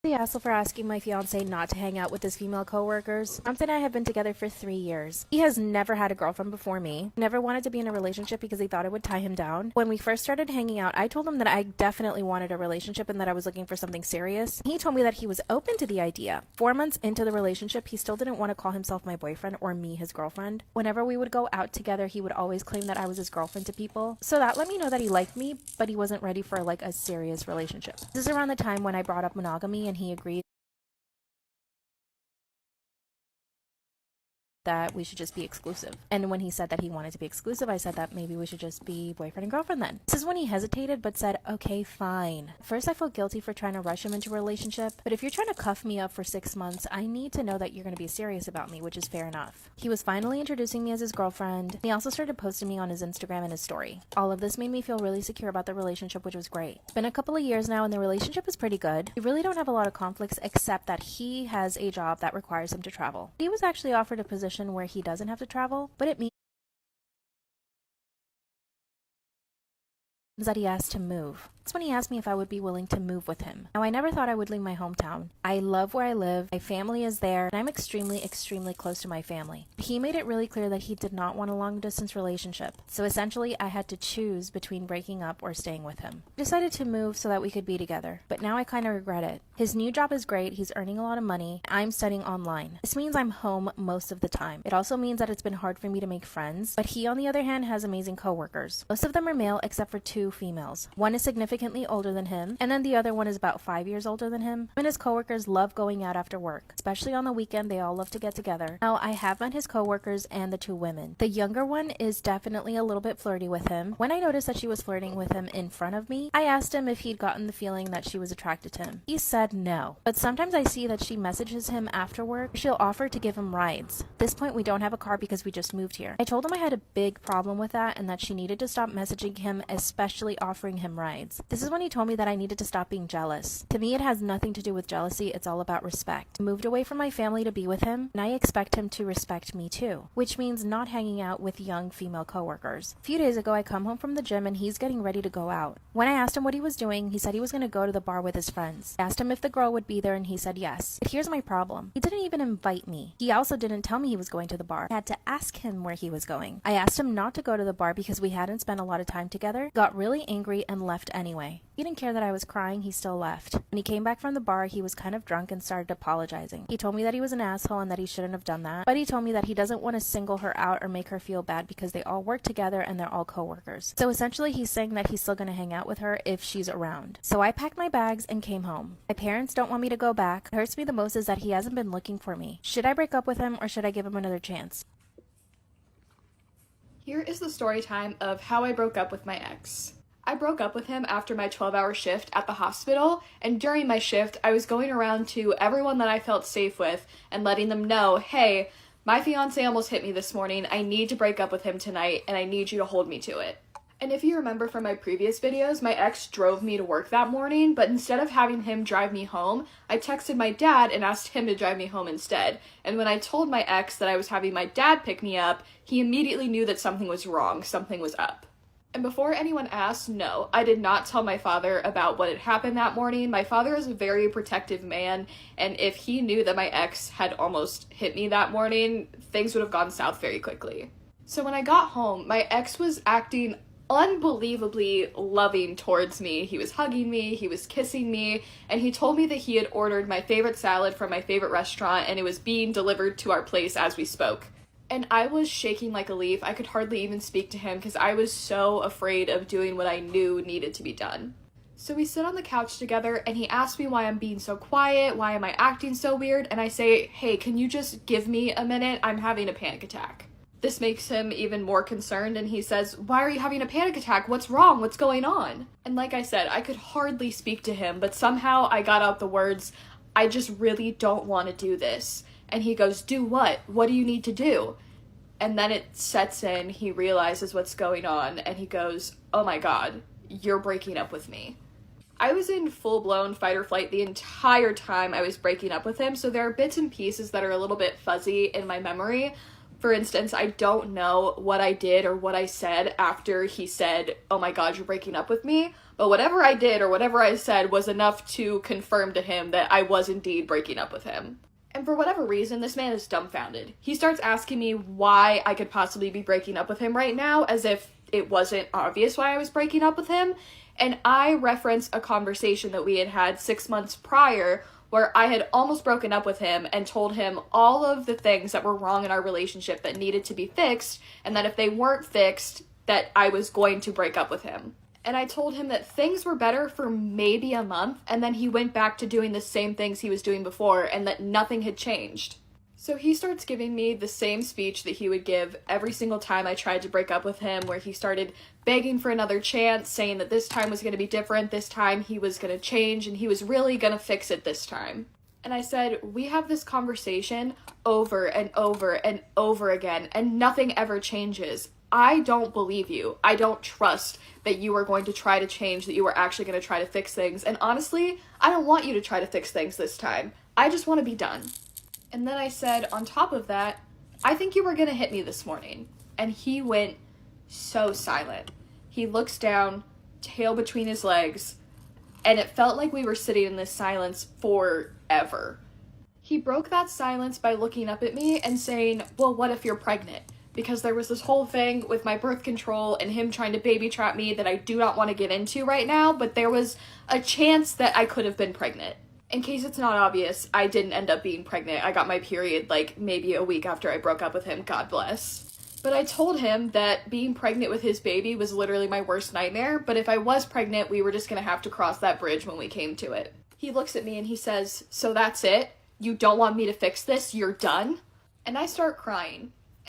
The asshole for asking my fiance not to hang out with his female coworkers. Fiance and I have been together for 3 years. He has never had a girlfriend before me, never wanted to be in a relationship because he thought it would tie him down. When we first started hanging out, I told him that I definitely wanted a relationship and that I was looking for something serious. He told me that he was open to the idea. 4 months into the relationship, he still didn't want to call himself my boyfriend or me his girlfriend. Whenever we would go out together, he would always claim that I was his girlfriend to people. So that let me know that he liked me, but he wasn't ready for like a serious relationship. This is around the time when I brought up monogamy and he agreed that we should just be exclusive. And when he said that he wanted to be exclusive, I said that maybe we should just be boyfriend and girlfriend then. This is when he hesitated but said, okay, fine. First, I felt guilty for trying to rush him into a relationship, but if you're trying to cuff me up for 6 months, I need to know that you're going to be serious about me, which is fair enough. He was finally introducing me as his girlfriend. He also started posting me on his Instagram and his story. All of this made me feel really secure about the relationship, which was great. It's been a couple of years now and the relationship is pretty good. We really don't have a lot of conflicts except that he has a job that requires him to travel. He was actually offered a position where he doesn't have to travel, but it means that he asked to move. That's when he asked me if I would be willing to move with him. Now, I never thought I would leave my hometown. I love where I live, my family is there, and I'm extremely close to my family. He made it really clear that he did not want a long-distance relationship. So essentially, I had to choose between breaking up or staying with him. I decided to move so that we could be together, but now I kind of regret it. His new job is great, he's earning a lot of money, I'm studying online. This means I'm home most of the time. It also means that it's been hard for me to make friends, but he, on the other hand, has amazing coworkers. Most of them are male except for 2 females. One is significantly older than him, and then the other one is about 5 years older than him. And his coworkers love going out after work, especially on the weekend. They all love to get together. Now, I have met his coworkers and the 2 women. The younger one is definitely a little bit flirty with him. When I noticed that she was flirting with him in front of me, I asked him if he'd gotten the feeling that she was attracted to him. He said no, but sometimes I see that she messages him after work. She'll offer to give him rides. At this point, we don't have a car because we just moved here. I told him I had a big problem with that and that she needed to stop messaging him, especially offering him rides. This is when he told me that I needed to stop being jealous. To me, it has nothing to do with jealousy, it's all about respect. I moved away from my family to be with him, and I expect him to respect me too, which means not hanging out with young female coworkers. A few days ago, I come home from the gym and he's getting ready to go out. When I asked him what he was doing, he said he was going to go to the bar with his friends. I asked him if the girl would be there and he said yes. But here's my problem. He didn't even invite me. He also didn't tell me he was going to the bar. I had to ask him where he was going. I asked him not to go to the bar because we hadn't spent a lot of time together, got really angry and left anyway. He didn't care that I was crying, he still left. When he came back from the bar, he was kind of drunk and started apologizing. He told me that he was an asshole and that he shouldn't have done that, but he told me that he doesn't want to single her out or make her feel bad because they all work together and they're all coworkers. So essentially, he's saying that he's still going to hang out with her if she's around. So I packed my bags and came home. My parents don't want me to go back. What hurts me the most is that he hasn't been looking for me. Should I break up with him or should I give him another chance? Here is the story time of how I broke up with my ex. I broke up with him after my 12-hour shift at the hospital, and during my shift, I was going around to everyone that I felt safe with and letting them know, hey, my fiance almost hit me this morning, I need to break up with him tonight, and I need you to hold me to it. And if you remember from my previous videos, my ex drove me to work that morning, but instead of having him drive me home, I texted my dad and asked him to drive me home instead. And when I told my ex that I was having my dad pick me up, he immediately knew that something was wrong, something was up. And before anyone asks, no, I did not tell my father about what had happened that morning. My father is a very protective man, and if he knew that my ex had almost hit me that morning, things would have gone south very quickly. So when I got home, my ex was acting unbelievably loving towards me. He was hugging me, he was kissing me, and he told me that he had ordered my favorite salad from my favorite restaurant and it was being delivered to our place as we spoke. And I was shaking like a leaf. I could hardly even speak to him because I was so afraid of doing what I knew needed to be done. So we sit on the couch together and he asked me why I'm being so quiet, why am I acting so weird, and I say, hey, can you just give me a minute? I'm having a panic attack. This makes him even more concerned and he says, why are you having a panic attack? What's wrong? What's going on? And like I said, I could hardly speak to him, but somehow I got out the words, I just really don't want to do this. And he goes, do what? What do you need to do? And then it sets in, he realizes what's going on, and he goes, oh my god, you're breaking up with me. I was in full-blown fight or flight the entire time I was breaking up with him, so there are bits and pieces that are a little bit fuzzy in my memory, For instance, I don't know what I did or what I said after he said, "Oh my God, you're breaking up with me." But whatever I did or whatever I said was enough to confirm to him that I was indeed breaking up with him. And for whatever reason, this man is dumbfounded. He starts asking me why I could possibly be breaking up with him right now, as if it wasn't obvious why I was breaking up with him. And I reference a conversation that we had had 6 months prior where I had almost broken up with him and told him all of the things that were wrong in our relationship that needed to be fixed, and that if they weren't fixed, that I was going to break up with him. And I told him that things were better for maybe a month, and then he went back to doing the same things he was doing before, and that nothing had changed. So he starts giving me the same speech that he would give every single time I tried to break up with him, where he started begging for another chance, saying that this time was going to be different, this time he was going to change, and he was really going to fix it this time. And I said, we have this conversation over and over and over again, and nothing ever changes. I don't believe you. I don't trust that you are going to try to change, that you are actually going to try to fix things. And honestly, I don't want you to try to fix things this time. I just want to be done. And then I said, on top of that, I think you were going to hit me this morning. And he went so silent. He looks down, tail between his legs, and it felt like we were sitting in this silence forever. He broke that silence by looking up at me and saying, "Well, what if you're pregnant?" Because there was this whole thing with my birth control and him trying to baby trap me that I do not want to get into right now, but there was a chance that I could have been pregnant. In case it's not obvious, I didn't end up being pregnant. I got my period like maybe a week after I broke up with him, God bless. But I told him that being pregnant with his baby was literally my worst nightmare, but if I was pregnant, we were just gonna have to cross that bridge when we came to it. He looks at me and he says, "So that's it? You don't want me to fix this? You're done?" And I start crying.